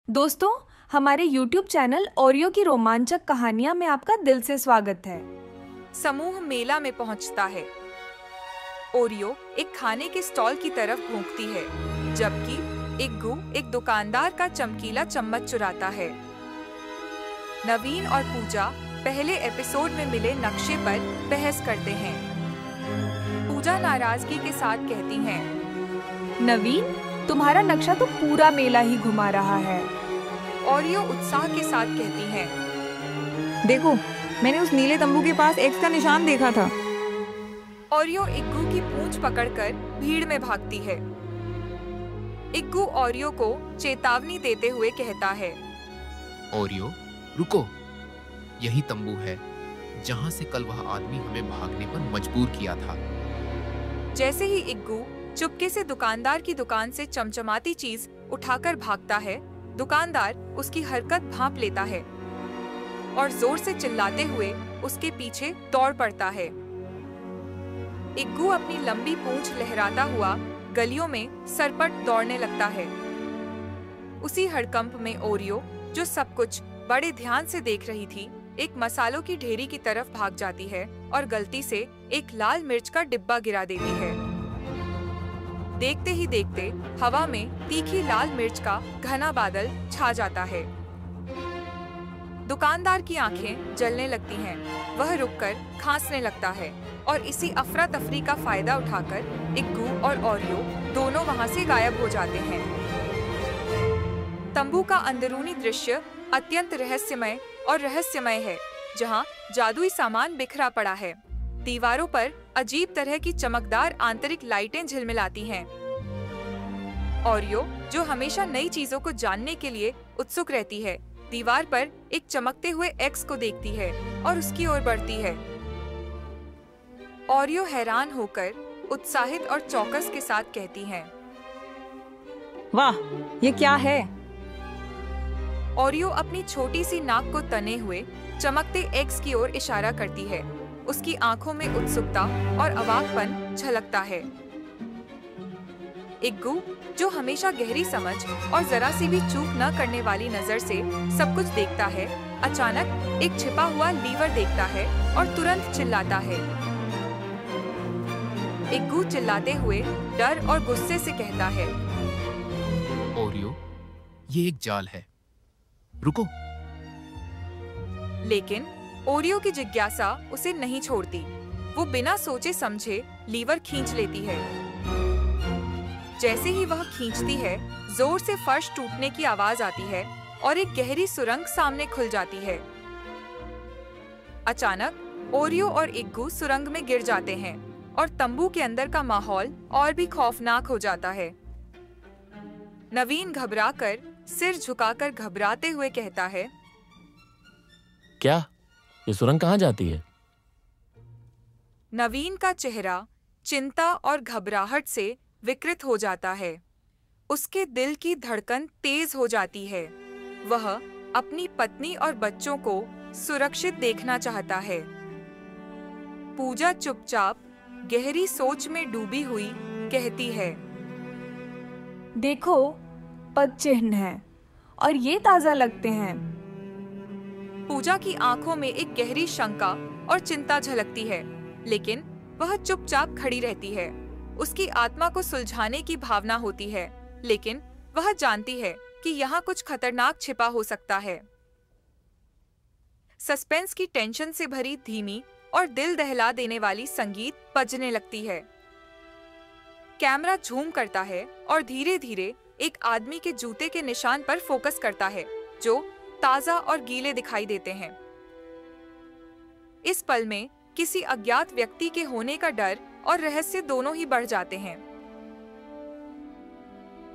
दोस्तों, हमारे YouTube channel Oreo की रोमांचक कहानियां में आपका दिल से स्वागत है। समूह मेला में पहुंचता है। ओरियो एक खाने के स्टॉल की तरफ भौंकती है, जबकि इग्गू एक दुकानदार का चमकीला चम्मच चुराता है। नवीन और पूजा पहले एपिसोड में मिले नक्शे पर बहस करते हैं। पूजा नाराजगी के साथ कहती हैं, नवीन, तुम्हारा नक्शा तो पूरा मेला ही घुमा रहा है। ओरियो उत्साह के साथ कहती हैं, देखो, मैंने उस नीले तंबू के पास एक्स का निशान देखा था। ओरियो इग्गू की पूंछ पकड़कर भीड़ में भागती है। इग्गू ओरियो को चेतावनी देते हुए कहता है, ओरियो, रुको। यही तंबू है जहां से कल वह आदमी हमें भागने पर मजबूर किया था। जैसे ही इग्गू चुपके से दुकानदार की दुकान से चमचमाती चीज उठाकर भागता है, दुकानदार उसकी हरकत भांप लेता है और जोर से चिल्लाते हुए उसके पीछे दौड़ पड़ता है। इग्गू अपनी लंबी पूंछ लहराता हुआ गलियों में सरपट दौड़ने लगता है। उसी हड़कंप में ओरियो, जो सब कुछ बड़े ध्यान से देख रही थी, एक मसालों की ढेरी की तरफ भाग जाती है और गलती से एक लाल मिर्च का डिब्बा गिरा देती है। देखते ही देखते हवा में तीखी लाल मिर्च का घना बादल छा जाता है। दुकानदार की आंखें जलने लगती हैं। वह रुककर खांसने लगता है और इसी अफरा तफरी का फायदा उठाकर इग्गू और ओरियो दोनों वहां से गायब हो जाते हैं। तंबू का अंदरूनी दृश्य अत्यंत रहस्यमय है, जहां जादुई सामान बिखरा पड़ा है। दीवारों पर अजीब तरह की चमकदार आंतरिक लाइटें झिलमिलाती हैं। ओरियो, जो हमेशा नई चीजों को जानने के लिए उत्सुक रहती है, दीवार पर एक चमकते हुए एक्स को देखती है और उसकी ओर बढ़ती है। ओरियो हैरान होकर उत्साहित और चौकस के साथ कहती है, वाह, ये क्या है? ओरियो अपनी छोटी सी नाक को तने हुए चमकते एक्स की ओर इशारा करती है। उसकी आंखों में उत्सुकता और अवाकपन झलकता है। इग्गू, जो हमेशा गहरी समझ और जरा सी भी चूक न करने वाली नजर से सब कुछ देखता है, अचानक एक छिपा हुआ लीवर देखता है और तुरंत चिल्लाता है। इग्गू चिल्लाते हुए डर और गुस्से से कहता है, ओरियो, ये एक जाल है, रुको। लेकिन ओरियो की जिज्ञासा उसे नहीं छोड़ती। वो बिना सोचे समझे लीवर खींच लेती है। जैसे ही वह खींचती है, जोर से फर्श टूटने की आवाज आती है और एक गहरी सुरंग सामने खुल जाती है। अचानक ओरियो और इग्गू सुरंग में गिर जाते हैं और तंबू के अंदर का माहौल और भी खौफनाक हो जाता है। नवीन घबराकर सिर झुकाकर घबराते हुए कहता है, क्या ये सुरंग कहाँ जाती है? नवीन का चेहरा चिंता और घबराहट से विकृत हो जाता है। उसके दिल की धड़कन तेज हो जाती है। वह अपनी पत्नी और बच्चों को सुरक्षित देखना चाहता है। पूजा चुपचाप गहरी सोच में डूबी हुई कहती है, देखो, पद चिन्ह हैं और ये ताजा लगते हैं। पूजा की आंखों में एक गहरी शंका और चिंता झलकती है, लेकिन वह चुपचाप खड़ी रहती है। उसकी आत्मा को सुलझाने की भावना होती है, लेकिन वह जानती है कि यहाँ कुछ खतरनाक छिपा हो सकता है। सस्पेंस की टेंशन से भरी धीमी और दिल दहला देने वाली संगीत बजने लगती है। कैमरा झूम करता है और धीरे धीरे एक आदमी के जूते के निशान पर फोकस करता है, जो ताजा और गीले दिखाई देते हैं। इस पल में किसी अज्ञात व्यक्ति के होने का डर और रहस्य दोनों ही बढ़ जाते हैं।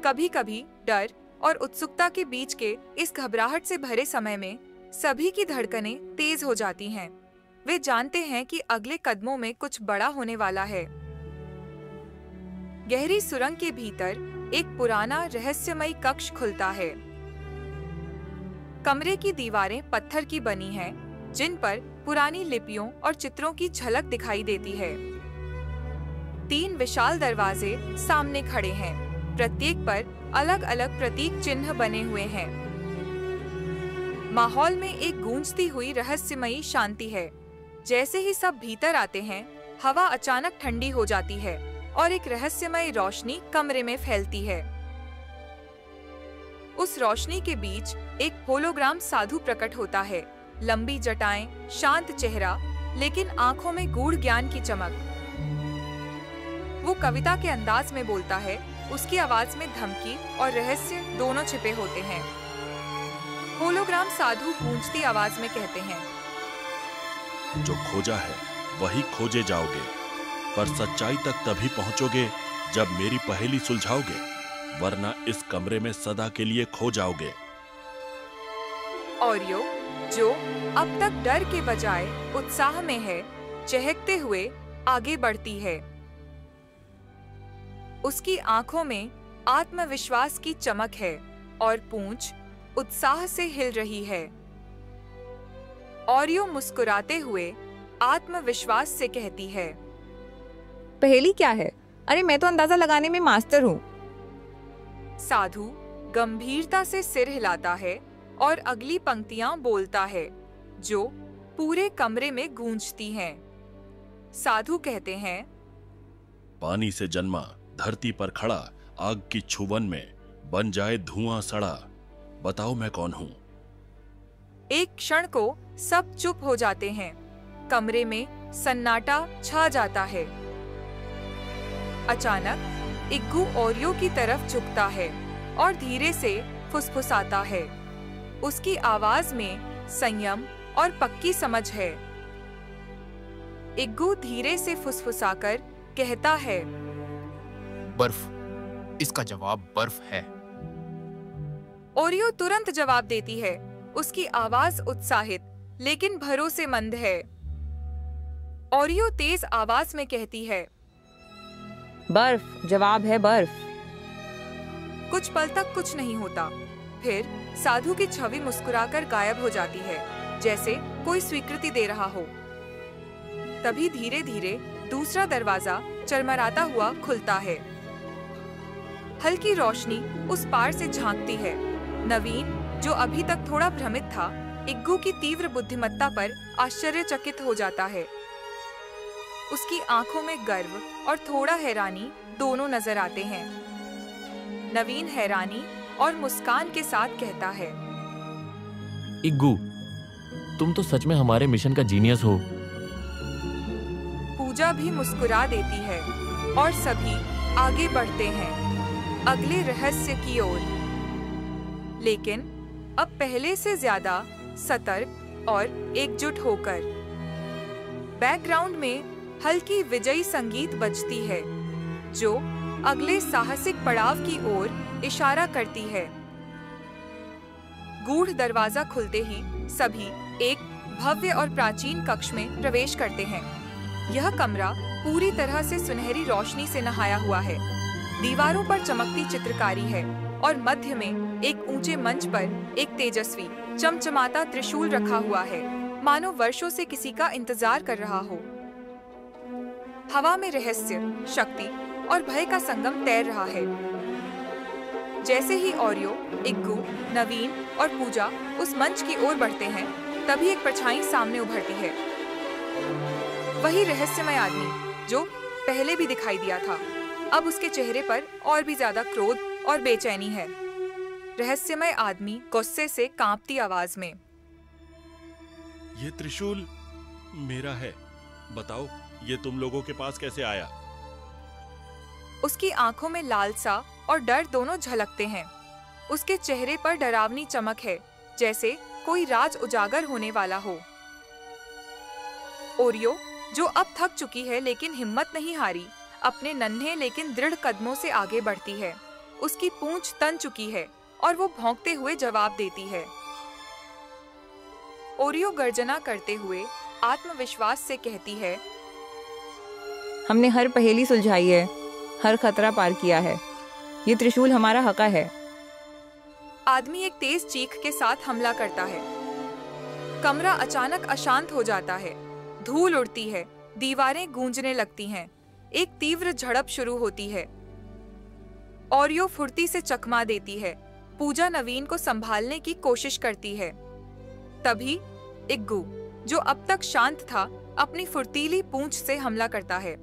कभी-कभी डर और उत्सुकता के बीच के इस घबराहट से भरे समय में सभी की धड़कनें तेज हो जाती हैं। वे जानते हैं कि अगले कदमों में कुछ बड़ा होने वाला है। गहरी सुरंग के भीतर एक पुराना रहस्यमयी कक्ष खुलता है। कमरे की दीवारें पत्थर की बनी हैं, जिन पर पुरानी लिपियों और चित्रों की झलक दिखाई देती है। 3 विशाल दरवाजे सामने खड़े हैं, प्रत्येक पर अलग अलग प्रतीक चिन्ह बने हुए हैं। माहौल में एक गूंजती हुई रहस्यमयी शांति है। जैसे ही सब भीतर आते हैं, हवा अचानक ठंडी हो जाती है और एक रहस्यमय रोशनी कमरे में फैलती है। उस रोशनी के बीच एक होलोग्राम साधु प्रकट होता है। लंबी जटाएं, शांत चेहरा, लेकिन आंखों में गूढ़ ज्ञान की चमक। वो कविता के अंदाज में बोलता है। उसकी आवाज में धमकी और रहस्य दोनों छिपे होते हैं। होलोग्राम साधु गूंजती आवाज में कहते हैं, जो खोजा है वही खोजे जाओगे, पर सच्चाई तक तभी पहुंचोगे जब मेरी पहेली सुलझाओगे, वरना इस कमरे में सदा के लिए खो जाओगे। ओरियो, जो अब तक डर के बजाय उत्साह में है, चहकते हुए आगे बढ़ती है। उसकी आंखों में आत्मविश्वास की चमक है और पूंछ उत्साह से हिल रही है। ओरियो मुस्कुराते हुए आत्मविश्वास से कहती है, पहेली क्या है? अरे मैं तो अंदाजा लगाने में मास्टर हूँ। साधु गंभीरता से सिर हिलाता है और अगली पंक्तियां बोलता है, जो पूरे कमरे में गूंजती हैं। साधु कहते हैं, पानी से जन्मा, धरती पर खड़ा, आग की छुवन में बन जाए धुआं सड़ा, बताओ मैं कौन हूँ। एक क्षण को सब चुप हो जाते हैं। कमरे में सन्नाटा छा जाता है। अचानक इग्गू ओरियो की तरफ झुकता है और धीरे से फुसफुसाता है। उसकी आवाज में संयम और पक्की समझ है। इग्गू धीरे से फुसफुसाकर कहता है, बर्फ। इसका जवाब बर्फ है। ओरियो तुरंत जवाब देती है। उसकी आवाज उत्साहित लेकिन भरोसेमंद है। ओरियो तेज आवाज में कहती है, बर्फ, जवाब है बर्फ। कुछ पल तक कुछ नहीं होता। फिर साधु की छवि मुस्कुराकर गायब हो जाती है, जैसे कोई स्वीकृति दे रहा हो। तभी धीरे धीरे दूसरा दरवाजा चरमराता हुआ खुलता है। हल्की रोशनी उस पार से झांकती है। नवीन, जो अभी तक थोड़ा भ्रमित था, इग्गू की तीव्र बुद्धिमत्ता पर आश्चर्यचकित हो जाता है। उसकी आंखों में गर्व और थोड़ा हैरानी दोनों नजर आते हैं। नवीन हैरानी और मुस्कान के साथ कहता है, इग्गू, तुम तो सच में हमारे मिशन का जीनियस हो। पूजा भी मुस्कुरा देती है और सभी आगे बढ़ते हैं अगले रहस्य की ओर, लेकिन अब पहले से ज्यादा सतर्क और एकजुट होकर। बैकग्राउंड में हल्की विजयी संगीत बजती है, जो अगले साहसिक पड़ाव की ओर इशारा करती है। गूढ़ दरवाजा खुलते ही सभी एक भव्य और प्राचीन कक्ष में प्रवेश करते हैं। यह कमरा पूरी तरह से सुनहरी रोशनी से नहाया हुआ है। दीवारों पर चमकती चित्रकारी है और मध्य में एक ऊंचे मंच पर एक तेजस्वी चमचमाता त्रिशूल रखा हुआ है, मानो वर्षों से किसी का इंतजार कर रहा हो। हवा में रहस्य, शक्ति और भय का संगम तैर रहा है। जैसे ही ओरियो, इग्गू, नवीन और पूजा उस मंच की ओर बढ़ते हैं, तभी एक परछाई सामने उभरती है। वही रहस्यमय आदमी जो पहले भी दिखाई दिया था। अब उसके चेहरे पर और भी ज्यादा क्रोध और बेचैनी है। रहस्यमय आदमी गुस्से से कांपती आवाज में, ये त्रिशूल मेरा है, बताओ ये तुम लोगों के पास कैसे आया? उसकी आंखों में लालसा और डर दोनों झलकते हैं। उसके चेहरे पर डरावनी चमक है, जैसे कोई राज उजागर होने वाला हो। ओरियो, जो अब थक चुकी है लेकिन हिम्मत नहीं हारी, अपने नन्हे लेकिन दृढ़ कदमों से आगे बढ़ती है। उसकी पूंछ तन चुकी है और वो भौंकते हुए जवाब देती है। ओरियो गर्जना करते हुए आत्मविश्वास से कहती है, हमने हर पहेली सुलझाई है, हर खतरा पार किया है। ये त्रिशूल हमारा हक़ है। आदमी एक तेज चीख के साथ हमला करता है। कमरा अचानक अशांत हो जाता है। धूल उड़ती है, दीवारें गूंजने लगती हैं। एक तीव्र झड़प शुरू होती है। ओरियो फुर्ती से चकमा देती है। पूजा नवीन को संभालने की कोशिश करती है। तभी इग्गू, जो अब तक शांत था, अपनी फुर्तीली पूंछ से हमला करता है।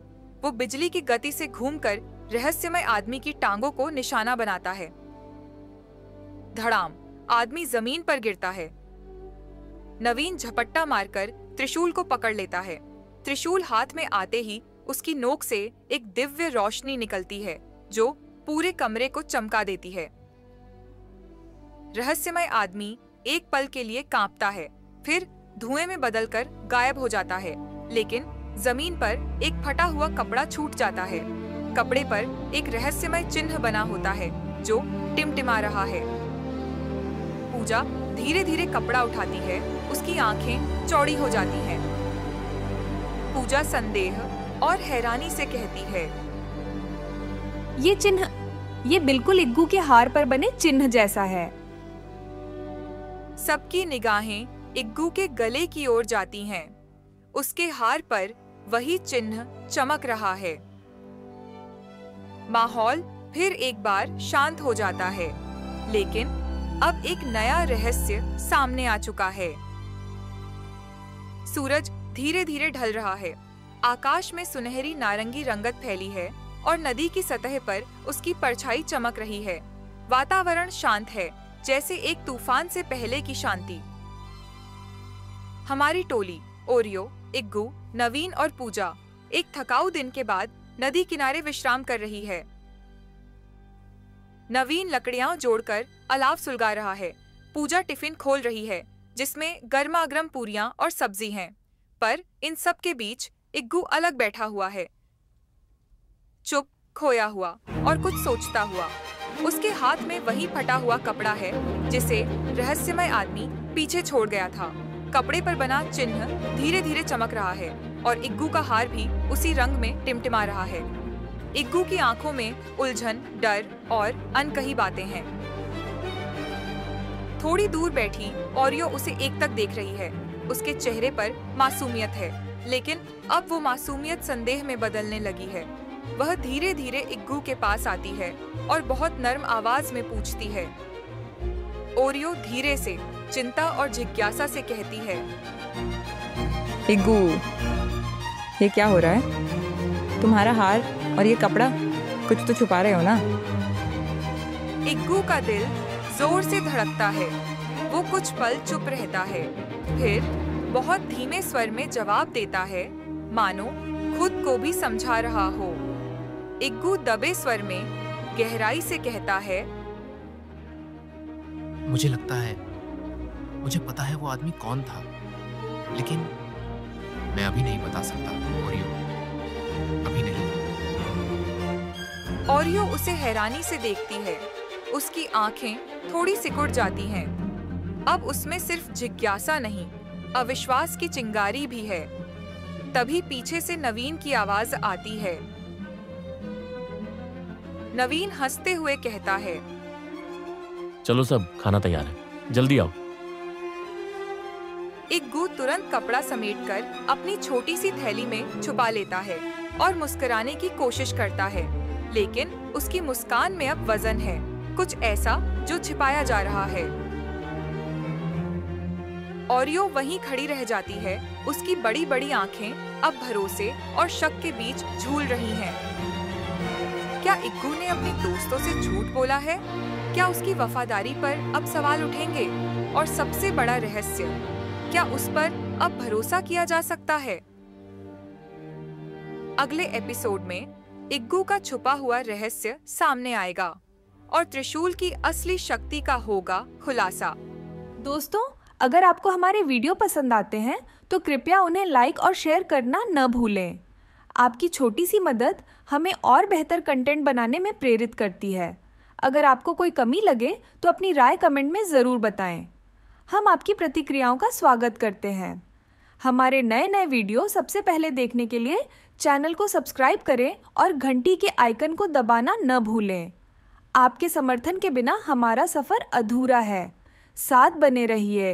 वो बिजली की गति से घूमकर रहस्यमय आदमी की टांगों को निशाना बनाता है। धड़ाम, आदमी जमीन पर गिरता है। नवीन झपट्टा मारकर त्रिशूल को पकड़ लेता है। त्रिशूल हाथ में आते ही उसकी नोक से एक दिव्य रोशनी निकलती है जो पूरे कमरे को चमका देती है। रहस्यमय आदमी एक पल के लिए कांपता है, फिर धुएं में बदलकर गायब हो जाता है। लेकिन जमीन पर एक फटा हुआ कपड़ा छूट जाता है। कपड़े पर एक रहस्यमय चिन्ह बना होता है जो टिमटिमा रहा है। पूजा धीरे धीरे कपड़ा उठाती है। उसकी आंखें चौड़ी हो जाती हैं। पूजा संदेह और हैरानी से कहती है, ये चिन्ह, ये बिल्कुल इग्गू के हार पर बने चिन्ह जैसा है। सबकी निगाहें इग्गू के गले की ओर जाती हैं। उसके हार पर वही चिन्ह चमक रहा है। माहौल फिर एक बार शांत हो जाता है, लेकिन अब एक नया रहस्य सामने आ चुका है। सूरज धीरे धीरे ढल रहा है। आकाश में सुनहरी नारंगी रंगत फैली है और नदी की सतह पर उसकी परछाई चमक रही है। वातावरण शांत है, जैसे एक तूफान से पहले की शांति। हमारी टोली ओरियो, इग्गू, नवीन और पूजा एक थकाऊ दिन के बाद नदी किनारे विश्राम कर रही है। नवीन लकड़ियां जोड़कर अलाव सुलगा रहा है। पूजा टिफिन खोल रही है जिसमें गर्मागर्म पूरियां और सब्जी हैं। पर इन सब के बीच इग्गू अलग बैठा हुआ है, चुप, खोया हुआ और कुछ सोचता हुआ। उसके हाथ में वही फटा हुआ कपड़ा है जिसे रहस्यमय आदमी पीछे छोड़ गया था। कपड़े पर बना चिन्ह धीरे धीरे चमक रहा है और इग्गू का हार भी उसी रंग में टिमटिमा रहा है। इग्गू की आंखों में उलझन, डर और अनकही बातें हैं। थोड़ी दूर बैठी ओरियो उसे एकटक देख रही है। उसके चेहरे पर मासूमियत है, लेकिन अब वो मासूमियत संदेह में बदलने लगी है। वह धीरे धीरे इग्गू के पास आती है और बहुत नर्म आवाज में पूछती है। ओरियो धीरे से, चिंता और जिज्ञासा से कहती है, इग्गू, ये क्या हो रहा है? तुम्हारा हार और ये कपड़ा, कुछ तो छुपा रहे हो ना? इग्गू का दिल जोर से धड़कता है। वो कुछ पल चुप रहता है, फिर बहुत धीमे स्वर में जवाब देता है, मानो खुद को भी समझा रहा हो। इग्गू दबे स्वर में गहराई से कहता है, मुझे लगता है मुझे पता है वो आदमी कौन था, लेकिन मैं अभी नहीं बता सकता ओरियो, अभी नहीं। ओरियो उसे हैरानी से देखती है। उसकी आंखें थोड़ी सिकुड़ जाती हैं। अब उसमें सिर्फ जिज्ञासा नहीं, अविश्वास की चिंगारी भी है। तभी पीछे से नवीन की आवाज आती है। नवीन हंसते हुए कहता है, चलो सब, खाना तैयार है, जल्दी आओ। इग्गू तुरंत कपड़ा समेटकर अपनी छोटी सी थैली में छुपा लेता है और मुस्कुराने की कोशिश करता है, लेकिन उसकी मुस्कान में अब वजन है, कुछ ऐसा जो छिपाया जा रहा है। ओरियो वहीं खड़ी रह जाती है। उसकी बड़ी बड़ी आंखें अब भरोसे और शक के बीच झूल रही हैं। क्या इग्गू ने अपने दोस्तों से झूठ बोला है? क्या उसकी वफादारी पर अब सवाल उठेंगे? और सबसे बड़ा रहस्य, क्या उस पर अब भरोसा किया जा सकता है? अगले एपिसोड में इग्गू का छुपा हुआ रहस्य सामने आएगा और त्रिशूल की असली शक्ति का होगा खुलासा। दोस्तों, अगर आपको हमारे वीडियो पसंद आते हैं तो कृपया उन्हें लाइक और शेयर करना न भूलें। आपकी छोटी सी मदद हमें और बेहतर कंटेंट बनाने में प्रेरित करती है। अगर आपको कोई कमी लगे तो अपनी राय कमेंट में ज़रूर बताएं। हम आपकी प्रतिक्रियाओं का स्वागत करते हैं। हमारे नए नए वीडियो सबसे पहले देखने के लिए चैनल को सब्सक्राइब करें और घंटी के आइकन को दबाना न भूलें। आपके समर्थन के बिना हमारा सफ़र अधूरा है। साथ बने रहिए।